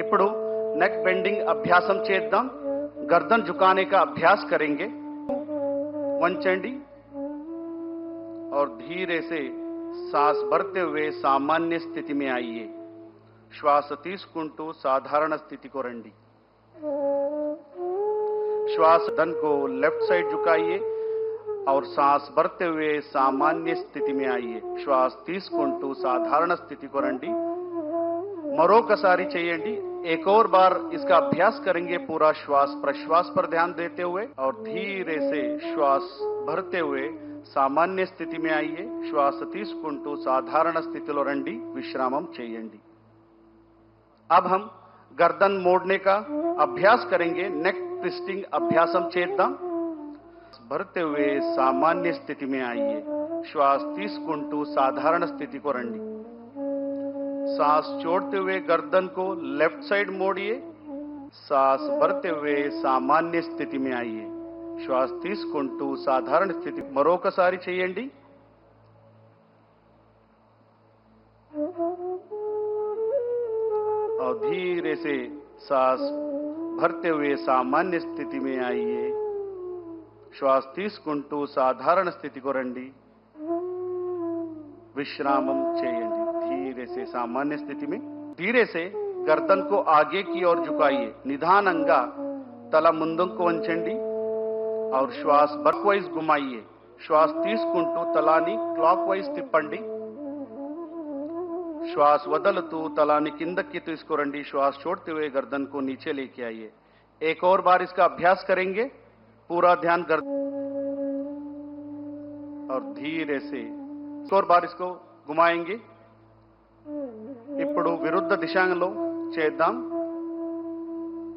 ఇప్పుడు नेक बेंडिंग अभ्यासम చేద్దాం गर्दन झुकाने का अभ्यास करेंगे వంచండి और धीरे से सांस भरते हुए सामान्य स्थिति में आइए श्वास తీసుకుంటూ साधारण स्थिति को రండి श्वास धन को लेफ्ट साइड झुकाइए और सांस भरते हुए सामान्य स्थिति में आइए श्वास తీసుకుంటూ साधारण स्थिति को రండి మరొకసారి చేయండి एक और बार इसका अभ्यास करेंगे पूरा श्वास प्रश्वास पर ध्यान देते हुए और धीरे से श्वास भरते हुए सामान्य स्थिति में आइए श्वास తీసుకుంటూ साधारण स्थितिలో రండి विश्रामం చేయండి अब हम गर्दन मोड़ने का अभ्यास करेंगे नेक ट्विस्टिंग अभ्यासम చేద్దాం भरते हुए सामान्य स्थिति में आइए श्वास తీసుకుంటూ साधारण स्थिति को రండి सांस छोड़ते हुए गर्दन को लेफ्ट साइड मोड़िए सांस भरते हुए सामान्य स्थिति में आइए श्वास తీసుకుంటూ साधारण स्थिति మరొకసారి చేయండి और धीरे से सांस भरते हुए सामान्य स्थिति में आइए श्वास తీసుకుంటూ साधारण स्थिति को రండి विश्रामम చేయండి धीरे से सामान्य स्थिति में धीरे से गर्दन को आगे की ओर झुकाइए निधानंगा तला ముందుకు వంచండి और श्वास बर्कवाइज घुमाइए श्वास తీసుకుంటూ తలాని క్లాక్వైజ్ తిప్పండి श्वास వదలుతూ తలాని కిందకి తీసుకురండి श्वास छोड़ते हुए गर्दन को नीचे लेके आइए एक और बार इसका अभ्यास करेंगे पूरा ध्यान गर्दन और धीरे से एक और बार इसको घुमाएंगे ఇప్పుడు విరుద్ధ దిశలో చేద్దాం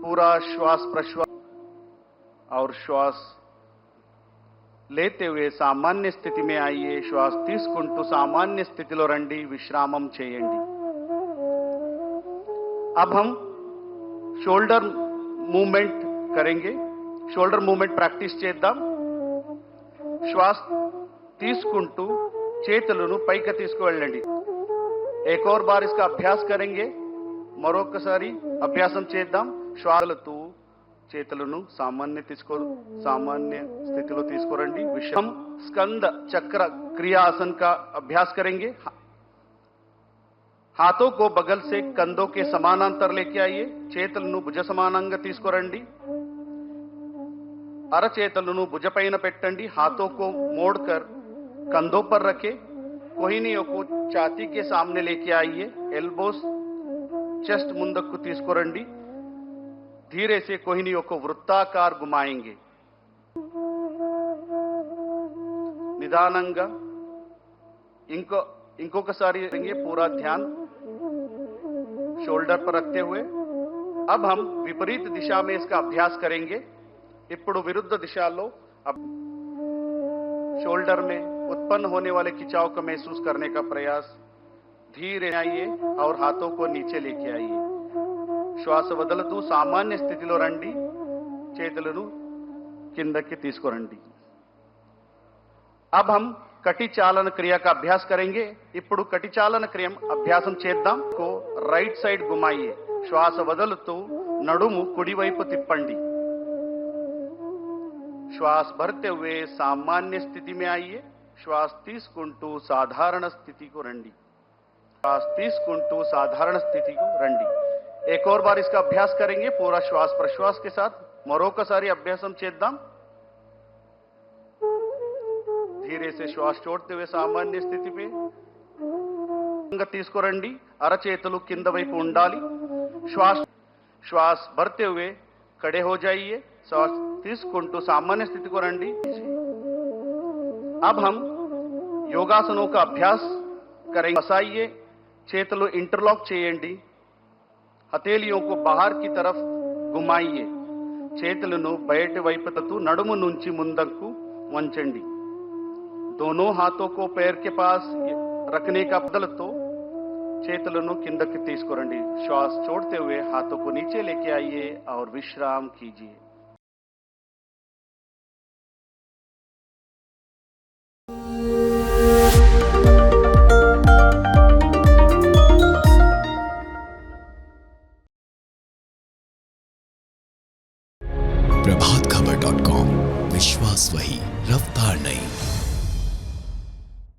पूरा श्वास प्रश्वास और श्वास लेते हुए सामान्य स्थिति में आइए श्वास తీసుకుంటూ सामान्य स्थितिలో రండి विश्रामం చేయండి अब हम शोल्डर मूवमेंट करेंगे शोल्डर मूवमेंट प्रैक्टिस చేద్దాం श्वास తీసుకుంటూ చేతులను పైకి తీసుకువెళ్ళండి एक और बार इसका अभ्यास करेंगे మరొకసారి అభ్యాసం చేద్దాం శ్వాసలతో చేతులను सामान्य स्थितिలో తీసుకురండి हम स्कंद चक्र क्रिया आसन का अभ्यास करेंगे हाथों को बगल से कंधों के समानांतर लेके आइए చేతులను భుజ సమానంగా తీసుకురండి అరచేతులను భుజపైన పెట్టండి हाथों को मोड़कर कंधों पर रखें कोहिनियों को छाती के सामने लेके आइए एल्बोस चेस्ट ముందుకు తీసుకురండి धीरे से कोहिनियों को वृत्ताकार घुमाएंगे निदानंगा इंकोकसारी करेंगे पूरा ध्यान शोल्डर पर रखते हुए अब हम विपरीत दिशा में इसका अभ्यास करेंगे ఇప్పుడు विरुद्ध दिशालो अब शोल्डर में उत्पन्न होने वाले खिंचाव को महसूस करने का प्रयास धीरे आइए और हाथों को नीचे लेके आइए श्वास వదలుతూ सामान्य स्थितिలో రండి చేతులను కిందకి తీసుకురండి अब हम कटी चालन क्रिया का अभ्यास करेंगे ఇప్పుడు कटी चालन क्रिया अभ्यासम చేద్దాం को राइट साइड घुमाइए श्वास వదలుతూ నడుము కుడి వైపు తిప్పండి श्वास भरते हुए सामान्य स्थिति में आइए श्वास తీసుకుంటూ साधारण स्थिति को రండి श्वास తీసుకుంటూ साधारण स्थिति को రండి एक और बार इसका अभ्यास करेंगे पूरा श्वास प्रश्वास के साथ మరొకసారి అభ్యాసం చేద్దాం धीरे से श्वास छोड़ते हुए सामान्य स्थिति पे తీసుకురండి అరచేతులు కింద వైపు ఉండాలి श्वास भरते हुए खड़े हो जाइए श्वास తీసుకుంటూ सामान्य स्थिति को రండి अब हम योगासनों का अभ्यास करेंगे बसाइए చేతులు इंटरलॉक చేయండి हथेलियों को बाहर की तरफ घुमाइए చేతులను బయటి వైపుకు నడుము నుంచి ముందుకు వంచండి दोनों हाथों को पैर के पास रखने का बदलतो చేతులను కిందకి తీసుకురండి श्वास छोड़ते हुए हाथों को नीचे लेके आइए और विश्राम कीजिए प्रभातखबर.com, विश्वास वही, रफ्तार नहीं।